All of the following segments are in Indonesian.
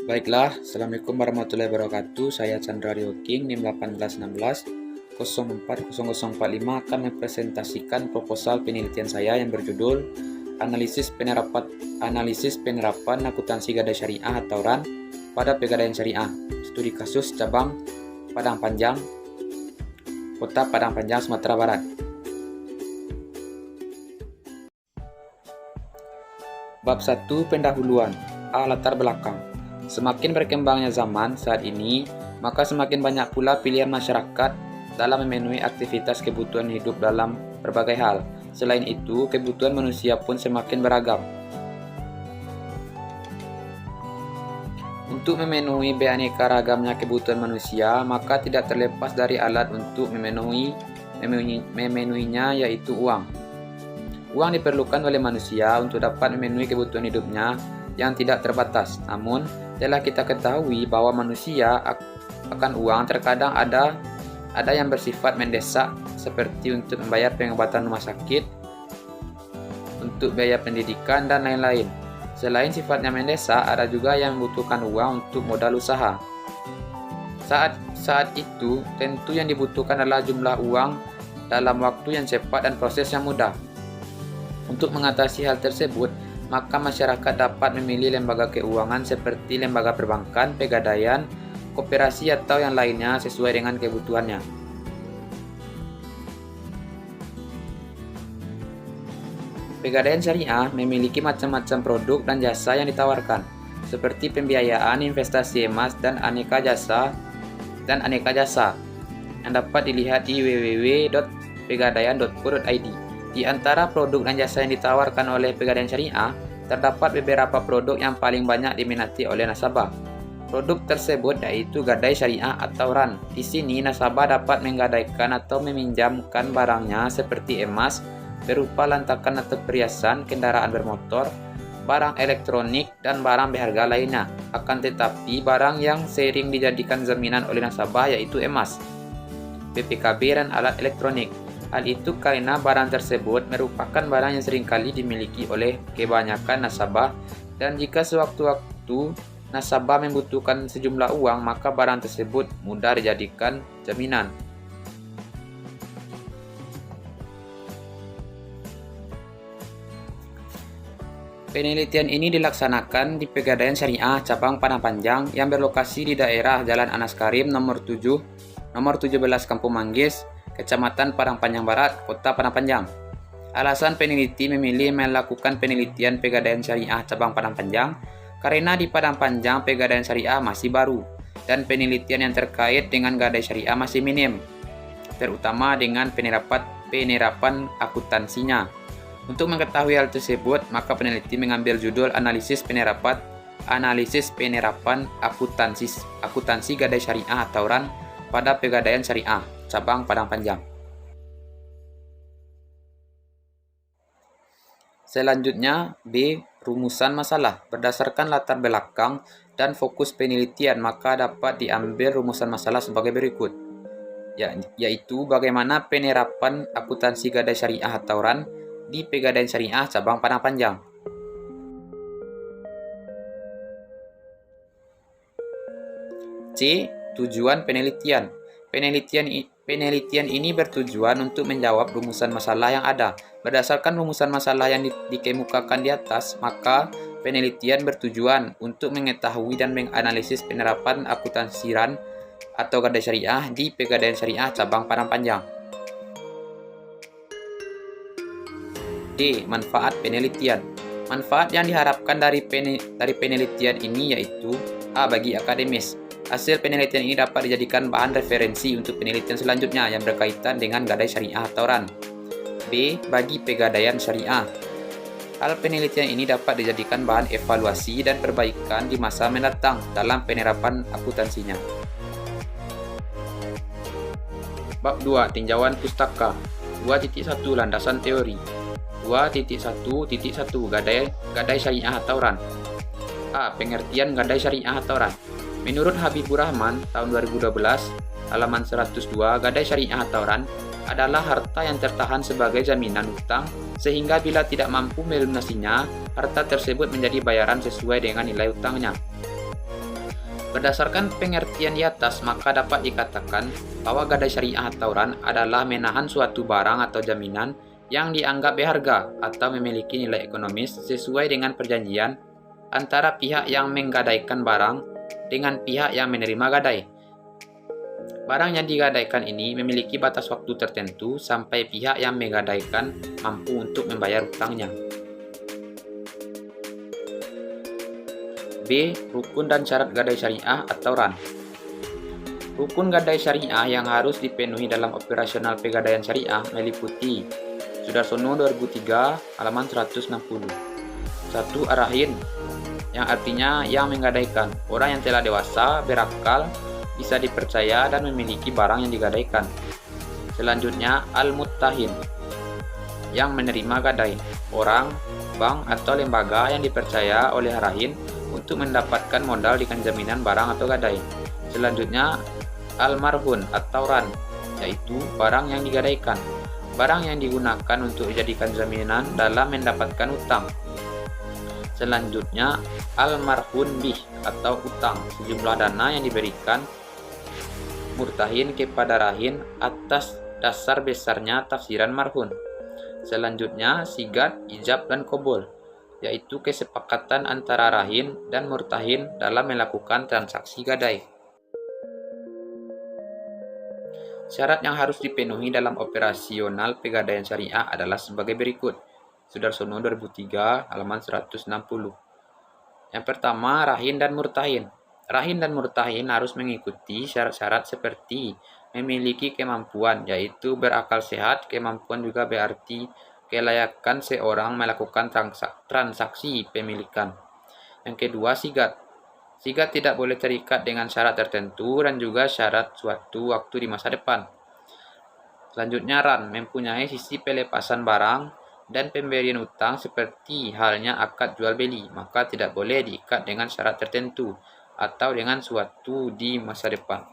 Baiklah, Assalamualaikum warahmatullahi wabarakatuh. Saya Chandra Rioking, NIM 1816 040045 akan mempresentasikan proposal penelitian saya yang berjudul Analisis penerapan akuntansi gadai syariah atau RAN pada Pegadaian Syariah. Studi kasus cabang Padang Panjang, Kota Padang Panjang, Sumatera Barat. Bab 1 Pendahuluan. Latar belakang. Semakin berkembangnya zaman saat ini, maka semakin banyak pula pilihan masyarakat dalam memenuhi aktivitas kebutuhan hidup dalam berbagai hal. Selain itu, kebutuhan manusia pun semakin beragam. Untuk memenuhi beraneka ragamnya kebutuhan manusia, maka tidak terlepas dari alat untuk memenuhinya, yaitu uang. Uang diperlukan oleh manusia untuk dapat memenuhi kebutuhan hidupnya yang tidak terbatas. Namun, telah kita ketahui bahwa manusia akan uang terkadang ada yang bersifat mendesak, seperti untuk membayar pengobatan rumah sakit, untuk biaya pendidikan, dan lain-lain. Selain sifatnya mendesak, ada juga yang membutuhkan uang untuk modal usaha. Saat itu, tentu yang dibutuhkan adalah jumlah uang dalam waktu yang cepat dan proses yang mudah. Untuk mengatasi hal tersebut, maka masyarakat dapat memilih lembaga keuangan seperti lembaga perbankan, pegadaian, koperasi, atau yang lainnya sesuai dengan kebutuhannya. Pegadaian Syariah memiliki macam-macam produk dan jasa yang ditawarkan, seperti pembiayaan, investasi emas, dan aneka jasa yang dapat dilihat di www.pegadaian.co.id. Di antara produk dan jasa yang ditawarkan oleh Pegadaian Syariah, terdapat beberapa produk yang paling banyak diminati oleh nasabah. Produk tersebut yaitu gadai syariah atau RAN. Di sini nasabah dapat menggadaikan atau meminjamkan barangnya seperti emas, berupa lantakan atau perhiasan, kendaraan bermotor, barang elektronik, dan barang berharga lainnya. Akan tetapi, barang yang sering dijadikan jaminan oleh nasabah yaitu emas, PPKB, dan alat elektronik. Hal itu karena barang tersebut merupakan barang yang seringkali dimiliki oleh kebanyakan nasabah, dan jika sewaktu-waktu nasabah membutuhkan sejumlah uang, maka barang tersebut mudah dijadikan jaminan. Penelitian ini dilaksanakan di Pegadaian Syariah cabang Padang Panjang yang berlokasi di daerah Jalan Anas Karim nomor 17 Kampung Manggis, Kecamatan Padang Panjang Barat, Kota Padang Panjang. Alasan peneliti memilih melakukan penelitian Pegadaian Syariah cabang Padang Panjang karena di Padang Panjang Pegadaian Syariah masih baru dan penelitian yang terkait dengan gadai syariah masih minim, terutama dengan penerapan akuntansinya. Untuk mengetahui hal tersebut, maka peneliti mengambil judul Analisis penerapan akuntansi gadai syariah atau RAN pada Pegadaian Syariah cabang Padang Panjang. Selanjutnya, B. Rumusan masalah. Berdasarkan latar belakang dan fokus penelitian, maka dapat diambil rumusan masalah sebagai berikut, yaitu bagaimana penerapan akuntansi gadai syariah atau RAN di Pegadaian Syariah cabang Padang Panjang. C. Tujuan penelitian. Penelitian ini bertujuan untuk menjawab rumusan masalah yang ada. Berdasarkan rumusan masalah yang dikemukakan di atas, maka penelitian bertujuan untuk mengetahui dan menganalisis penerapan akuntansi RAN atau gadai syariah di Pegadaian Syariah cabang Padang Panjang. D. Manfaat penelitian. Manfaat yang diharapkan dari penelitian ini yaitu A. Bagi akademis. Hasil penelitian ini dapat dijadikan bahan referensi untuk penelitian selanjutnya yang berkaitan dengan gadai syariah atau RAN. B. Bagi Pegadaian Syariah. Hal penelitian ini dapat dijadikan bahan evaluasi dan perbaikan di masa mendatang dalam penerapan akuntansinya. Bab 2. Tinjauan pustaka. 2.1 Landasan teori. 2.1.1 Gadai syariah atau RAN. A. Pengertian gadai syariah atau RAN. Menurut Habibur Rahman tahun 2012 halaman 102, gadai syariah atau RAN adalah harta yang tertahan sebagai jaminan hutang, sehingga bila tidak mampu melunasinya, harta tersebut menjadi bayaran sesuai dengan nilai hutangnya. Berdasarkan pengertian di atas, maka dapat dikatakan bahwa gadai syariah atau RAN adalah menahan suatu barang atau jaminan yang dianggap berharga atau memiliki nilai ekonomis sesuai dengan perjanjian antara pihak yang menggadaikan barang dengan pihak yang menerima gadai. Barang yang digadaikan ini memiliki batas waktu tertentu sampai pihak yang menggadaikan mampu untuk membayar hutangnya. B. Rukun dan syarat gadai syariah atau RAN. Rukun gadai syariah yang harus dipenuhi dalam operasional pegadaian syariah meliputi Sudarsono 2003 halaman 160. 1. Arahin, yang artinya yang menggadaikan, orang yang telah dewasa, berakal, bisa dipercaya dan memiliki barang yang digadaikan. Selanjutnya al-muttahin, yang menerima gadai, orang, bank atau lembaga yang dipercaya oleh arahin untuk mendapatkan modal dengan jaminan barang atau gadai. Selanjutnya al-marhun atau RAN, yaitu barang yang digadaikan, barang yang digunakan untuk dijadikan jaminan dalam mendapatkan utang. Selanjutnya al-marhun bih atau utang, sejumlah dana yang diberikan murtahin kepada rahin atas dasar besarnya tafsiran marhun. Selanjutnya sigat, ijab dan kobol, yaitu kesepakatan antara rahin dan murtahin dalam melakukan transaksi gadai. Syarat yang harus dipenuhi dalam operasional pegadaian syariah adalah sebagai berikut. Sudarsono 2003 halaman 160. Yang pertama, rahin dan murtahin. Rahin dan murtahin harus mengikuti syarat-syarat seperti memiliki kemampuan, yaitu berakal sehat. Kemampuan juga berarti kelayakan seorang melakukan transaksi pemilikan. Yang kedua, sigat. Sigat tidak boleh terikat dengan syarat tertentu dan juga syarat suatu waktu di masa depan. Selanjutnya RAN, mempunyai sisi pelepasan barang dan pemberian utang seperti halnya akad jual beli, maka tidak boleh diikat dengan syarat tertentu atau dengan suatu di masa depan.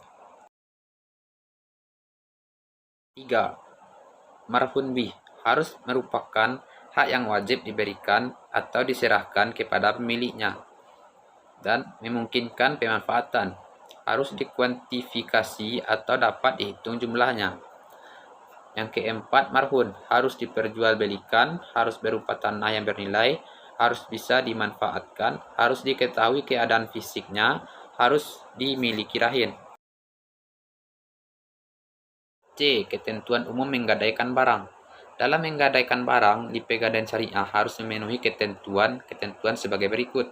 3. Marhun bih harus merupakan hak yang wajib diberikan atau diserahkan kepada pemiliknya dan memungkinkan pemanfaatan, harus dikuantifikasi atau dapat dihitung jumlahnya. Yang keempat, marhun harus diperjualbelikan, harus berupa tanah yang bernilai, harus bisa dimanfaatkan, harus diketahui keadaan fisiknya, harus dimiliki rahin. C. Ketentuan umum menggadaikan barang. Dalam menggadaikan barang di pegadaian syariah harus memenuhi ketentuan sebagai berikut.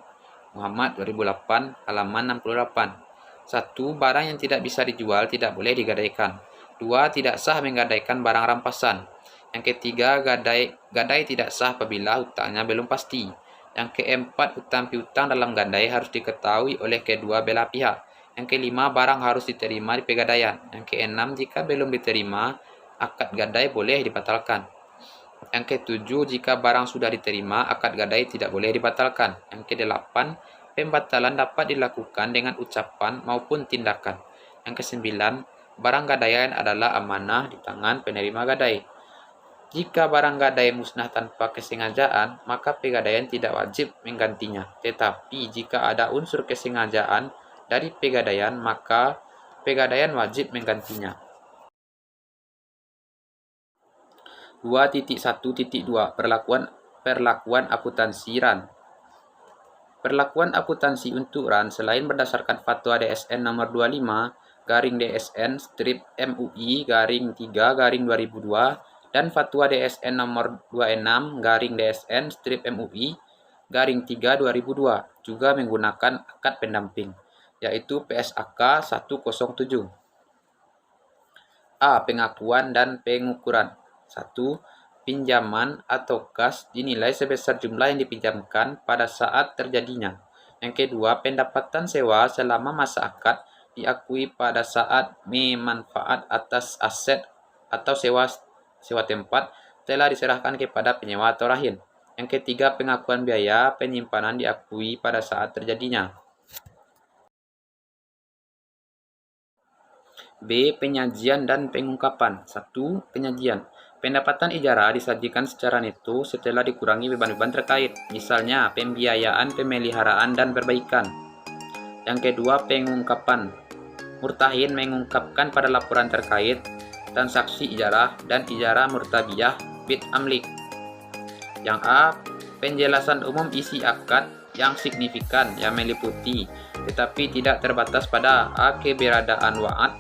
Muhammad 2008 halaman 68. 1. Barang yang tidak bisa dijual tidak boleh digadaikan. 2. Tidak sah menggadaikan barang rampasan. Yang ketiga, gadai tidak sah apabila hutangnya belum pasti. Yang keempat, hutang piutang dalam gadai harus diketahui oleh kedua belah pihak. Yang kelima, barang harus diterima di pegadaian. Yang keenam, jika belum diterima, akad gadai boleh dibatalkan. Yang ketujuh, jika barang sudah diterima, akad gadai tidak boleh dibatalkan. Yang kedelapan, pembatalan dapat dilakukan dengan ucapan maupun tindakan. Yang kesembilan, barang gadaian adalah amanah di tangan penerima gadai. Jika barang gadai musnah tanpa kesengajaan, maka pegadaian tidak wajib menggantinya. Tetapi jika ada unsur kesengajaan dari pegadaian, maka pegadaian wajib menggantinya. 2.1.2 Perlakuan akuntansi RAN. Perlakuan akuntansi untuk RAN selain berdasarkan Fatwa DSN nomor 25/DSN/MUI/3/2002 dan Fatwa DSN nomor 26/DSN/MUI/3/2002 juga menggunakan akad pendamping, yaitu PSAK 107. A. Pengakuan dan pengukuran. 1. Pinjaman atau kas dinilai sebesar jumlah yang dipinjamkan pada saat terjadinya. Yang kedua, pendapatan sewa selama masa akad diakui pada saat memanfaat atas aset atau sewa tempat telah diserahkan kepada penyewa atau rahin. Yang ketiga, pengakuan biaya penyimpanan diakui pada saat terjadinya. B. Penyajian dan pengungkapan. 1. Penyajian. Pendapatan ijarah disajikan secara neto setelah dikurangi beban-beban terkait, misalnya pembiayaan, pemeliharaan, dan perbaikan. Yang kedua, pengungkapan. Murtahin mengungkapkan pada laporan terkait transaksi ijarah dan ijarah murtabiyah bid amlik. Yang A, penjelasan umum isi akad yang signifikan yang meliputi tetapi tidak terbatas pada A, keberadaan wa'ad,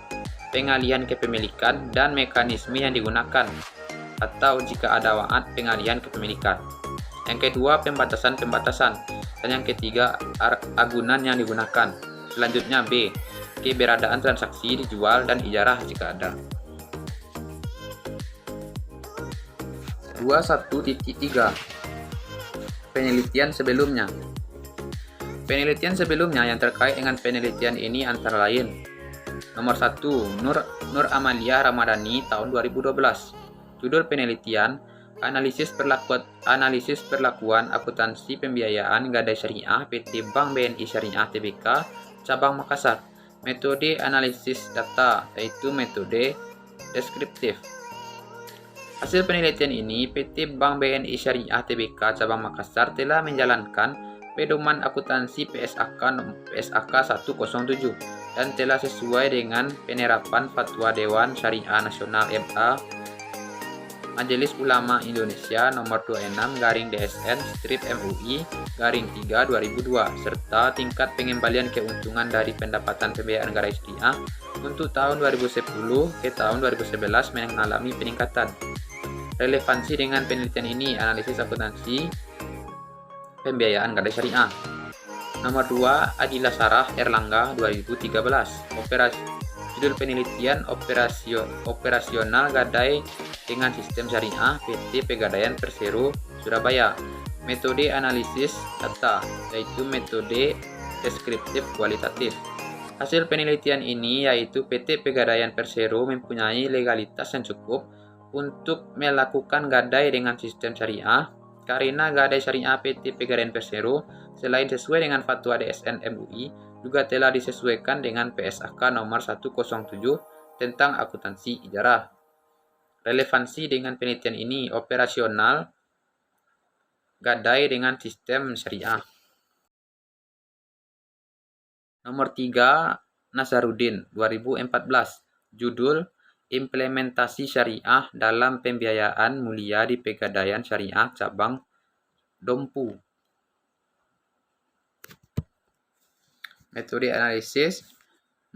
pengalihan kepemilikan, dan mekanisme yang digunakan, atau jika ada wa'ad, pengalihan kepemilikan. Yang kedua, pembatasan-pembatasan. Dan yang ketiga, agunan yang digunakan. Selanjutnya B, keberadaan transaksi dijual dan ijarah jika ada. 21.3 Penelitian sebelumnya. Penelitian sebelumnya yang terkait dengan penelitian ini antara lain: nomor 1, Nur Amalia Ramadhani tahun 2012. Judul penelitian: Analisis perlakuan akuntansi pembiayaan gadai syariah PT Bank BNI Syariah Tbk Cabang Makassar. Metode analisis data, yaitu metode deskriptif. Hasil penelitian ini, PT Bank BNI Syariah Tbk Cabang Makassar telah menjalankan pedoman akuntansi PSAK 107 dan telah sesuai dengan penerapan Fatwa Dewan Syariah Nasional MA Majelis Ulama Indonesia nomor 26/DSN/MUI/3/2002 serta tingkat pengembalian keuntungan dari pendapatan pembiayaan gadai syariah untuk tahun 2010 ke tahun 2011 mengalami peningkatan. Relevansi dengan penelitian ini, analisis akuntansi pembiayaan gadai syariah. Nomor 2, Adila Sarah Erlangga 2013. Judul penelitian: operasional gadai dengan sistem syariah PT Pegadaian Persero Surabaya. Metode analisis data, yaitu metode deskriptif kualitatif. Hasil penelitian ini yaitu PT Pegadaian Persero mempunyai legalitas yang cukup untuk melakukan gadai dengan sistem syariah karena gadai syariah PT Pegadaian Persero selain sesuai dengan Fatwa DSN MUI juga telah disesuaikan dengan PSAK nomor 107 tentang akuntansi ijarah. Relevansi dengan penelitian ini, operasional gadai dengan sistem syariah. Nomor 3, Nasaruddin 2014. Judul: Implementasi Syariah dalam Pembiayaan Mulia di Pegadaian Syariah Cabang Dompu. Metode analisis,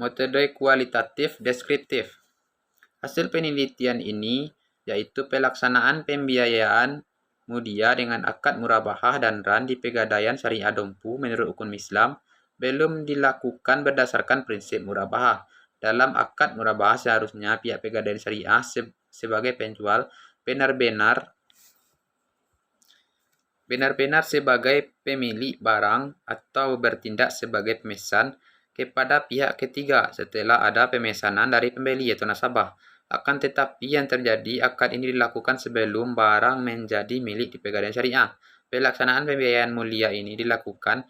metode kualitatif deskriptif. Hasil penelitian ini yaitu pelaksanaan pembiayaan mulia dengan akad murabahah dan ran di Pegadaian Syariah Dompu menurut hukum Islam belum dilakukan berdasarkan prinsip murabahah. Dalam akad murabahah seharusnya pihak Pegadaian Syariah sebagai penjual benar-benar sebagai pemilik barang atau bertindak sebagai pemesan kepada pihak ketiga setelah ada pemesanan dari pembeli atau nasabah. Akan tetapi yang terjadi, akad ini dilakukan sebelum barang menjadi milik di Pegadaian Syariah. Pelaksanaan pembiayaan mulia ini dilakukan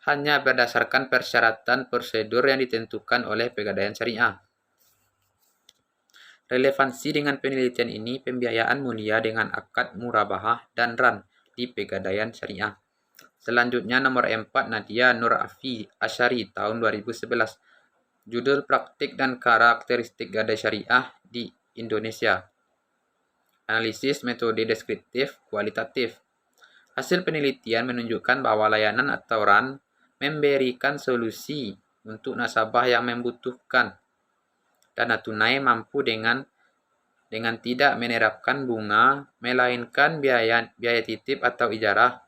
hanya berdasarkan persyaratan prosedur yang ditentukan oleh Pegadaian Syariah. Relevansi dengan penelitian ini, pembiayaan mulia dengan akad murabahah dan ran di Pegadaian Syariah. Selanjutnya nomor 4, Nadia Nur Asyari tahun 2011. Judul: Praktik dan Karakteristik Gadai Syariah di Indonesia. Analisis metode deskriptif kualitatif. Hasil penelitian menunjukkan bahwa layanan atau ran memberikan solusi untuk nasabah yang membutuhkan dana tunai mampu dengan tidak menerapkan bunga, melainkan biaya titip atau ijarah.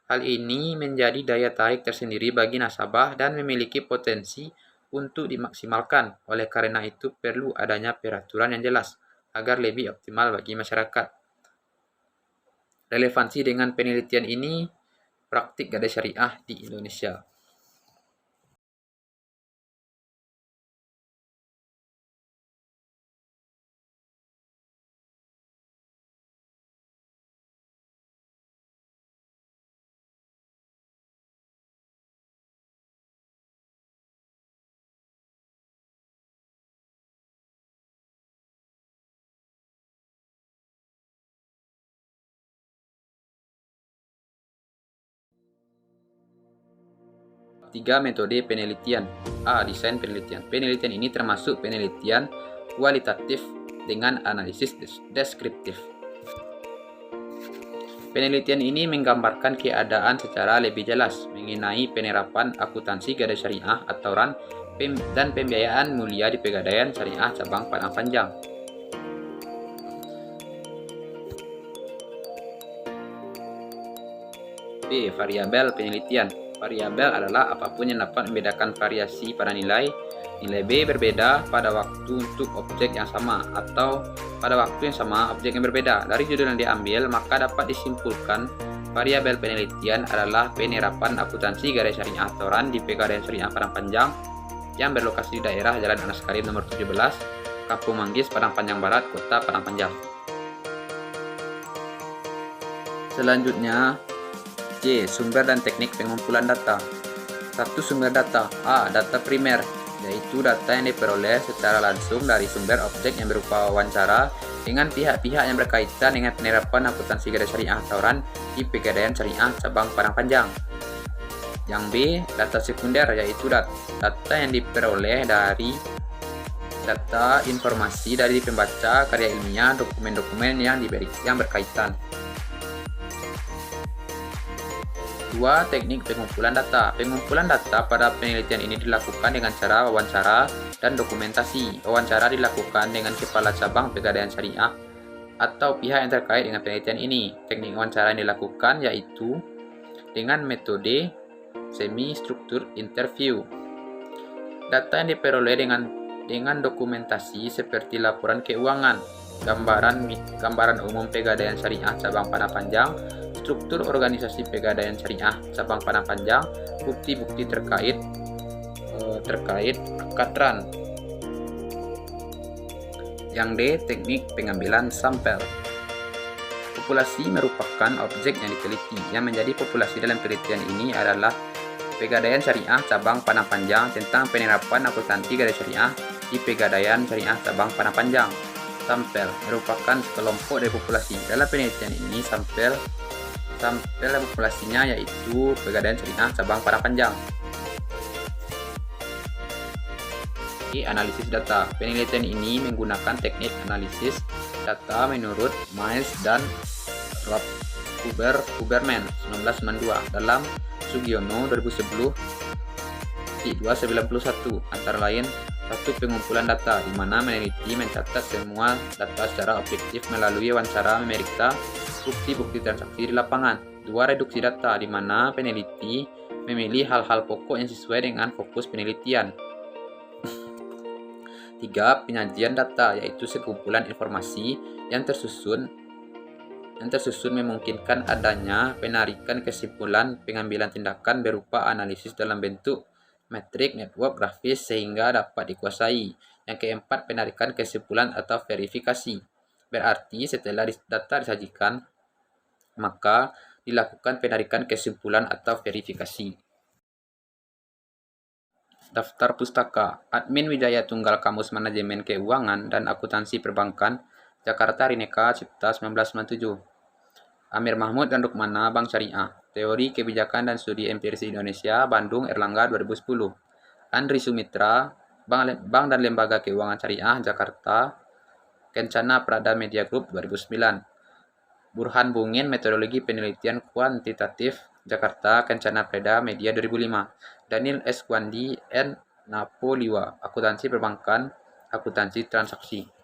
Hal ini menjadi daya tarik tersendiri bagi nasabah dan memiliki potensi untuk dimaksimalkan. Oleh karena itu, perlu adanya peraturan yang jelas agar lebih optimal bagi masyarakat. Relevansi dengan penelitian ini, praktik gadai syariah di Indonesia. 3. Metode penelitian. A. Desain penelitian. Penelitian ini termasuk penelitian kualitatif dengan analisis deskriptif. Penelitian ini menggambarkan keadaan secara lebih jelas mengenai penerapan akuntansi gadai syariah atau RAN dan pembiayaan mulia di Pegadaian Syariah Cabang Padang Panjang. B. Variabel penelitian. Variabel adalah apapun yang dapat membedakan variasi pada nilai B berbeda pada waktu untuk objek yang sama atau pada waktu yang sama objek yang berbeda. Dari judul yang diambil, maka dapat disimpulkan variabel penelitian adalah penerapan akuntansi gadai syariah atau RAN di Pegadaian Syariah Padang Panjang yang berlokasi di daerah Jalan Anas Karim nomor 17, Kampung Manggis, Padang Panjang Barat, Kota Padang Panjang. Selanjutnya, C. Sumber dan teknik pengumpulan data. 1. Sumber data. A. Data primer, yaitu data yang diperoleh secara langsung dari sumber objek yang berupa wawancara dengan pihak-pihak yang berkaitan dengan penerapan akuntansi gadai syariah atau RAN di Pegadaian Syariah Cabang Padang Panjang. Yang B. Data sekunder, yaitu data yang diperoleh dari data informasi dari pembaca karya ilmiah, dokumen-dokumen yang berkaitan. 2. Teknik pengumpulan data. Pengumpulan data pada penelitian ini dilakukan dengan cara wawancara dan dokumentasi. Wawancara dilakukan dengan kepala cabang Pegadaian Syariah atau pihak yang terkait dengan penelitian ini. Teknik wawancara yang dilakukan yaitu dengan metode semi-struktur interview. Data yang diperoleh dengan dokumentasi seperti laporan keuangan, gambaran umum Pegadaian Syariah Cabang Padang Panjang, struktur organisasi Pegadaian Syariah Cabang Padang Panjang, bukti-bukti terkait akad RAN. Yang D. Teknik pengambilan sampel. Populasi merupakan objek yang diteliti. Yang menjadi populasi dalam penelitian ini adalah Pegadaian Syariah Cabang Padang Panjang tentang penerapan akuntansi gadai syariah di Pegadaian Syariah Cabang Padang Panjang. Sampel merupakan sekelompok dari populasi. Dalam penelitian ini sampel populasinya yaitu Pegadaian Syariah Cabang Padang Panjang. Analisis data. Penelitian ini menggunakan teknik analisis data menurut Miles dan Huberman 1992 dalam Sugiono 2010 291, antara lain 1. Pengumpulan data, di mana meneliti mencatat semua data secara objektif melalui wawancara memeriksa bukti-bukti transaksi di lapangan. 2. Reduksi data, di mana peneliti memilih hal-hal pokok yang sesuai dengan fokus penelitian. 3. Penyajian data, yaitu sekumpulan informasi yang tersusun memungkinkan adanya penarikan kesimpulan pengambilan tindakan berupa analisis dalam bentuk metrik, network, grafis sehingga dapat dikuasai. Yang keempat, penarikan kesimpulan atau verifikasi. Berarti setelah data disajikan, maka dilakukan penarikan kesimpulan atau verifikasi. Daftar pustaka. Admin Wijaya Tunggal Kamus Manajemen Keuangan dan Akuntansi Perbankan, Jakarta Rineka Cipta 1997. Amir Mahmud dan Rukmana, Bank Syariah. Teori Kebijakan dan Studi Empiris Indonesia, Bandung Erlangga 2010. Andri Sumitra, Bank dan Lembaga Keuangan Syariah, Jakarta, Kencana Prada Media Group 2009. Burhan Bungin, Metodologi Penelitian Kuantitatif, Jakarta, Kencana Prada Media 2005. Daniel S. Wandi N. Napoliwa, Akuntansi Perbankan, Akuntansi Transaksi.